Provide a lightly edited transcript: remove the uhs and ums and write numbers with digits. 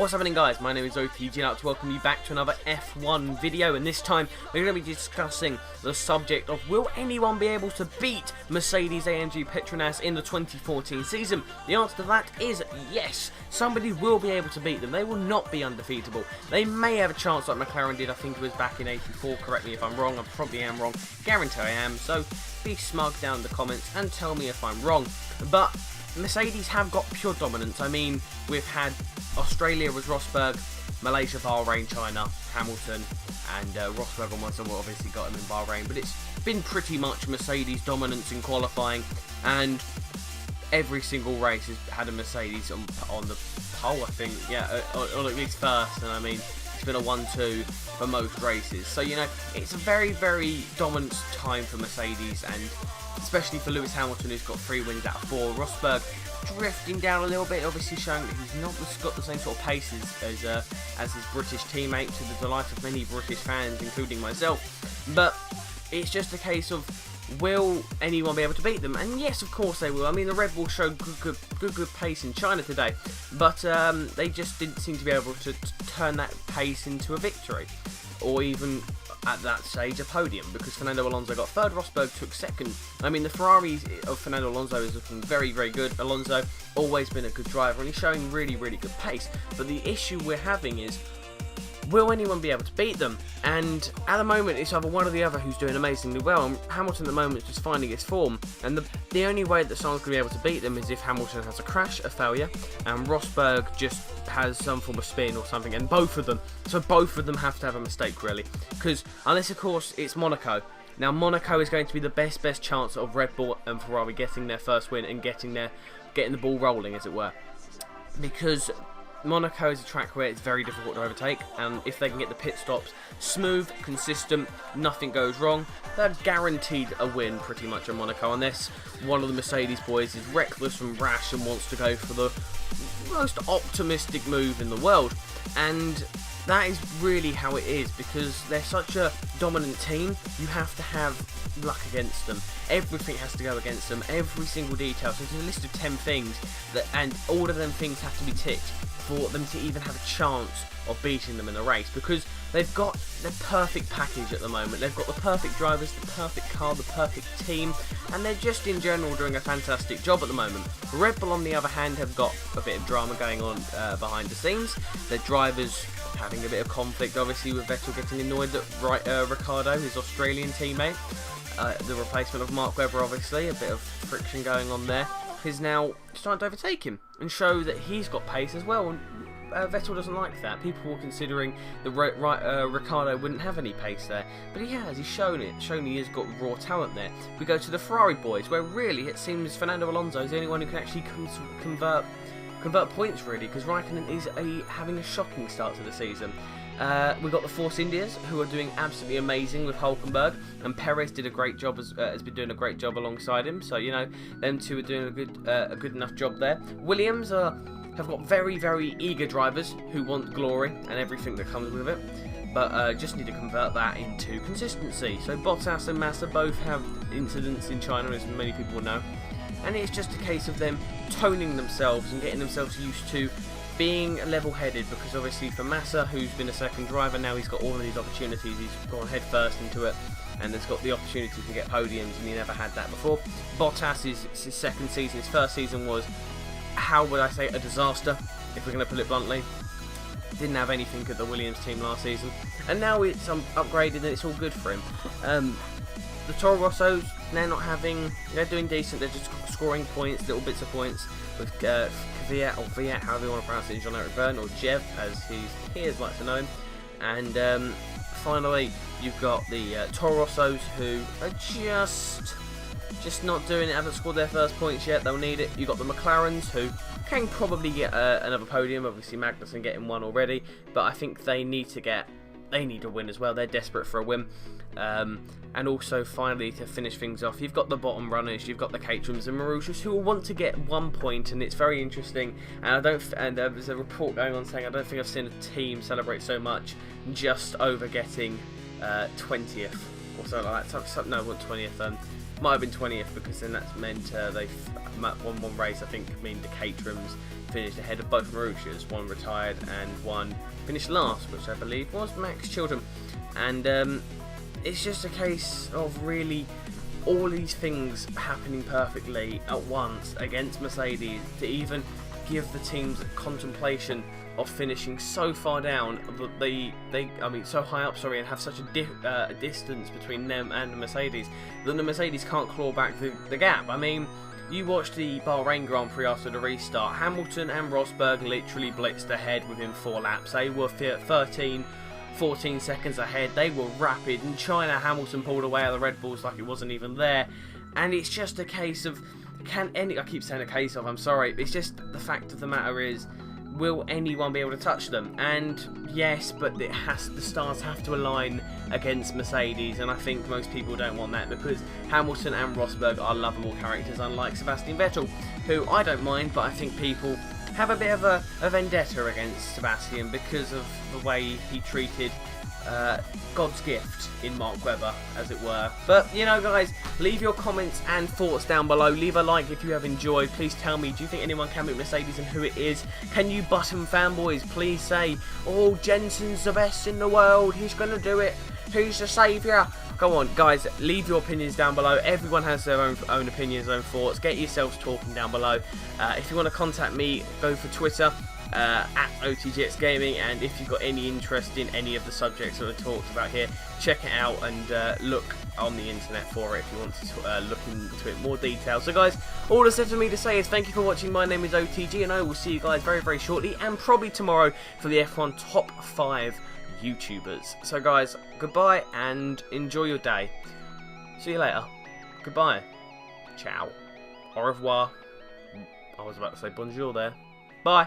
What's happening, guys? My name is OTG and I'd like to welcome you back to another F1 video, and this time we're going to be discussing the subject of will anyone be able to beat Mercedes-AMG Petronas in the 2014 season? The answer to that is yes. Somebody will be able to beat them. They will not be undefeatable. They may have a chance like McLaren did. I think it was back in '84. Correct me if I'm wrong. I probably am wrong. Guarantee I am. So be smug down in the comments and tell me if I'm wrong. But Mercedes have got pure dominance. I mean, we've had Australia was Rosberg, Malaysia, Bahrain, China, Hamilton, and Rosberg on one side. Obviously got him in Bahrain, but it's been pretty much Mercedes dominance in qualifying, and every single race has had a Mercedes on the pole, I think, yeah, or at least first, and I mean, it's been a 1-2 for most races. So, you know, it's a very, very dominant time for Mercedes, and especially for Lewis Hamilton, who's got 3 wins out of 4. Rosberg drifting down a little bit, obviously showing that he's not got the same sort of pace as his British teammate, to the delight of many British fans, including myself. But it's just a case of, will anyone be able to beat them? And yes, of course they will. I mean, the Red Bull showed good pace in China today, but they just didn't seem to be able to turn that pace into a victory, or even at that stage a podium, because Fernando Alonso got 3rd, Rosberg took 2nd. I mean, the Ferrari of Fernando Alonso is looking very, very good. Alonso always been a good driver, and he's showing really, really good pace. But the issue we're having is, will anyone be able to beat them? And at the moment, it's either one or the other who's doing amazingly well. And Hamilton at the moment is just finding his form. And the only way that someone's going to be able to beat them is if Hamilton has a crash, a failure, and Rosberg just has some form of spin or something. And both of them have to have a mistake, really. Because unless, of course, it's Monaco. Now, Monaco is going to be the best chance of Red Bull and Ferrari getting their first win and getting the ball rolling, as it were. Because Monaco is a track where it's very difficult to overtake, and if they can get the pit stops smooth, consistent, nothing goes wrong, they're guaranteed a win pretty much at Monaco, unless one of the Mercedes boys is reckless and rash and wants to go for the most optimistic move in the world. And that is really how it is, because they're such a dominant team. You have to have luck against them. Everything has to go against them, every single detail. So there's a list of 10 things, and all of them things have to be ticked for them to even have a chance of beating them in a race, because they've got the perfect package at the moment. They've got the perfect drivers, the perfect car, the perfect team, and they're just in general doing a fantastic job at the moment. Red Bull, on the other hand, have got a bit of drama going on behind the scenes. Their drivers having a bit of conflict, obviously, with Vettel getting annoyed that Ricciardo, his Australian teammate, the replacement of Mark Webber, obviously, a bit of friction going on there, is now starting to overtake him and show that he's got pace as well. And Vettel doesn't like that. People were considering that Ricciardo wouldn't have any pace there, but he has. He's shown it. Shown he has got raw talent there. We go to the Ferrari boys, where really it seems Fernando Alonso is the only one who can actually convert points, really, because Raikkonen is having a shocking start to the season. We've got the Force Indias, who are doing absolutely amazing with Hulkenberg, and Perez did a great job, has been doing a great job alongside him. So, you know, them two are doing a good enough job there. Williams have got very, very eager drivers who want glory and everything that comes with it, but just need to convert that into consistency. So Bottas and Massa both have incidents in China, as many people will know, and it's just a case of them toning themselves and getting themselves used to being level-headed, because obviously for Massa, who's been a second driver, now he's got all of these opportunities. He's gone head first into it and has got the opportunity to get podiums, and he never had that before. Bottas is his second season. His first season was, how would I say, a disaster, if we're going to put it bluntly. Didn't have anything at the Williams team last season, and now it's upgraded and it's all good for him. The Toro Rossos, they're doing decent. They're just scoring points, little bits of points, with Kvyat, or Viat, however you want to pronounce it, Jean-Eric Vergne, or Jev, as his peers like to know him. And finally, you've got the Toro Rossos, who are just not doing it, haven't scored their first points yet. They'll need it. You've got the McLarens, who can probably get another podium. Obviously, Magnussen getting one already, but I think they need a win as well. They're desperate for a win. And also, finally, to finish things off, you've got the bottom runners, you've got the Caterhams and Marushas, who will want to get 1 point, and it's very interesting. And there's a report going on saying I don't think I've seen a team celebrate so much just over getting 20th or something like that. No, what 20th? Might have been 20th, because then that's meant they've won one race. I think mean the Caterhams finished ahead of both Marussias. One retired and one finished last, which I believe was Max Chilton. And it's just a case of really all these things happening perfectly at once against Mercedes to even give the teams contemplation of finishing so far down that so high up, and have such a distance between them and the Mercedes that the Mercedes can't claw back the gap. I mean, you watched the Bahrain Grand Prix after the restart. Hamilton and Rosberg literally blitzed ahead within 4 laps. They were 13, 14 seconds ahead. They were rapid. In China, Hamilton pulled away at the Red Bulls like it wasn't even there. And it's just a case of, I keep saying a case of, I'm sorry. It's just the fact of the matter is, will anyone be able to touch them? And yes, but the stars have to align against Mercedes, and I think most people don't want that because Hamilton and Rosberg are lovable characters, unlike Sebastian Vettel, who I don't mind, but I think people have a bit of a vendetta against Sebastian because of the way he treated God's gift in Mark Webber, as it were. But, you know, guys, leave your comments and thoughts down below. Leave a like if you have enjoyed. Please tell me, do you think anyone can beat Mercedes and who it is? Can you Button fanboys please say, oh, Jensen's the best in the world, he's going to do it, he's the saviour? Go on, guys, leave your opinions down below. Everyone has their own opinions, own thoughts. Get yourselves talking down below. If you want to contact me, go for Twitter. At OTGX Gaming, and if you've got any interest in any of the subjects that are talked about here, check it out and look on the internet for it if you want to look into it in more detail. So guys, all that's left for me to say is thank you for watching. My name is OTG and I will see you guys very, very shortly, and probably tomorrow for the F1 Top 5 YouTubers. So guys, goodbye and enjoy your day. See you later. Goodbye. Ciao. Au revoir. I was about to say bonjour there. Bye.